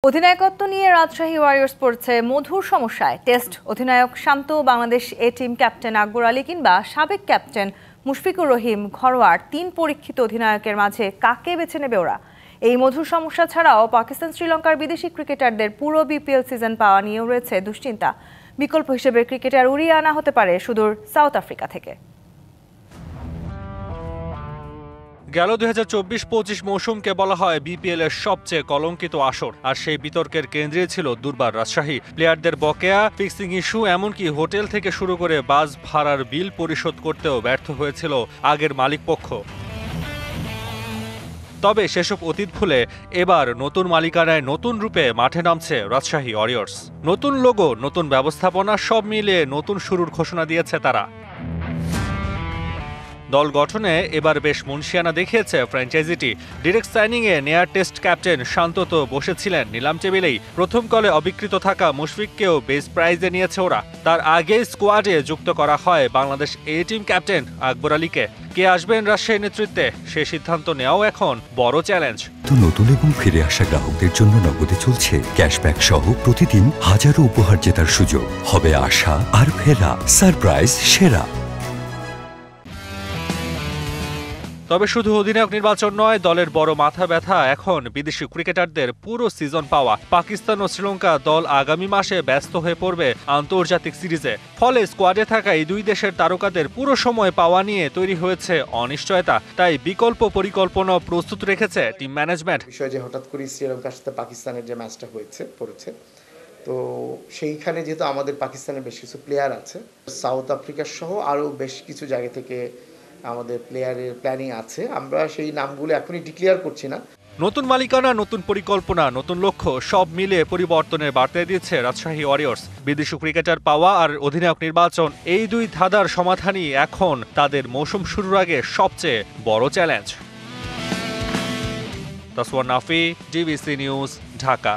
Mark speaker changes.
Speaker 1: অধিনায়কত্ব নিয়ে রাজশাহী ওয়ারিয়র্স পড়ছে মধুর সমস্যায়। টেস্ট অধিনায়ক শান্ত, বাংলাদেশ এ টিম ক্যাপ্টেন আকবর আলী কিংবা সাবেক ক্যাপ্টেন মুশফিকুর রহিম ঘরোয়ার তিন পরীক্ষিত অধিনায়কের মাঝে কাকে বেছে নেবে ওরা? এই মধুর সমস্যা ছাড়াও পাকিস্তান শ্রীলঙ্কার বিদেশি ক্রিকেটারদের পুরো বিপিএল সিজন পাওয়া নিয়েও রয়েছে দুশ্চিন্তা। বিকল্প হিসেবে ক্রিকেটার উড়িয়ে আনা হতে পারে সুদূর সাউথ আফ্রিকা থেকে।
Speaker 2: গেল 2024-25 মৌসুমকে বলা হয় বিপিএল এর সবচেয়ে কলঙ্কিত আসর, আর সেই বিতর্কের কেন্দ্রে ছিল দুর্বার রাজশাহী। প্লেয়ারদের বকেয়া, ফিক্সিং ইস্যু, এমনকি হোটেল থেকে শুরু করে বাস ভাড়ার বিল পরিশোধ করতেও ব্যর্থ হয়েছিল আগের মালিকপক্ষ। তবে সেসব অতীত ভুলে এবার নতুন মালিকানায় নতুন রূপে মাঠে নামছে রাজশাহী ওয়ারিয়র্স। নতুন লোগো, নতুন ব্যবস্থাপনা, সব মিলিয়ে নতুন শুরুর ঘোষণা দিয়েছে তারা। দল গঠনে এবার বেশ মুনশিয়ানা দেখিয়েছে ফ্র্যাঞ্চাইজিটি। ডিরেক্ট সাইনিংয়ে নেয়ার টেস্ট ক্যাপ্টেন শান্ত তো বসেছিলেন নিলাম টেবিলেই। প্রথম কলে অবিকৃত থাকা মুশফিককেও বেস প্রাইজে নিয়েছে ওরা। তার আগেই স্কোয়াডে যুক্ত করা হয় বাংলাদেশ এ টিম ক্যাপ্টেন আকবর আলীকে। কে আসবেন রাজশাহী নেতৃত্বে, সে সিদ্ধান্ত নেওয়াও এখন বড় চ্যালেঞ্জ।
Speaker 3: তো নতুন এবং ফিরে আসা গ্রাহকদের জন্য নগদে চলছে ক্যাশব্যাক সহ প্রতিদিন হাজারো উপহার জেতার সুযোগ। হবে আশা আর ফেরা, সারপ্রাইজ সেরা।
Speaker 2: তবে শুধু অধিনায়ক নির্বাচন নয়, দলের বড় মাথা ব্যথা এখন বিদেশি ক্রিকেটারদের পুরো সিজন পাওয়া। পাকিস্তান ও শ্রীলঙ্কা দল আগামী মাসে ব্যস্ত হয়ে পড়বে আন্তর্জাতিক সিরিজে। ফলে স্কোয়াডে থাকা এই দুই দেশের তারকাদের পুরো সময় পাওয়া নিয়ে তৈরি হয়েছে অনিশ্চয়তা। তাই বিকল্প পরিকল্পনা প্রস্তুত রেখেছে টিম ম্যানেজমেন্ট।
Speaker 4: বিষয় যে হঠাৎ করে শ্রীলঙ্কার সাথে পাকিস্তানের যে ম্যাচটা পড়েছে, তো সেইখানে যেহেতু আমাদের পাকিস্তানের বেশ কিছু প্লেয়ার আছে, সাউথ আফ্রিকা সহ আরও বেশ কিছু জায়গা থেকে আমাদের প্লেয়ারের প্ল্যানিং আছে। আমরা সেই নামগুলো এখনই ডিক্লেয়ার করছি না।
Speaker 2: নতুন মালিকানা, নতুন পরিকল্পনা, নতুন লক্ষ্য, সব মিলে পরিবর্তনের বার্তা দিয়েছে রাজশাহী ওয়ারিয়র্স। বিদেশি ক্রিকেটার পাওয়া আর অধিনায়ক নির্বাচন, এই দুই ধাঁধার সমাধানই এখন তাদের মৌসুম শুরুর আগে সবচেয়ে বড় challenge. Taswar Nafi, DBC news, Dhaka.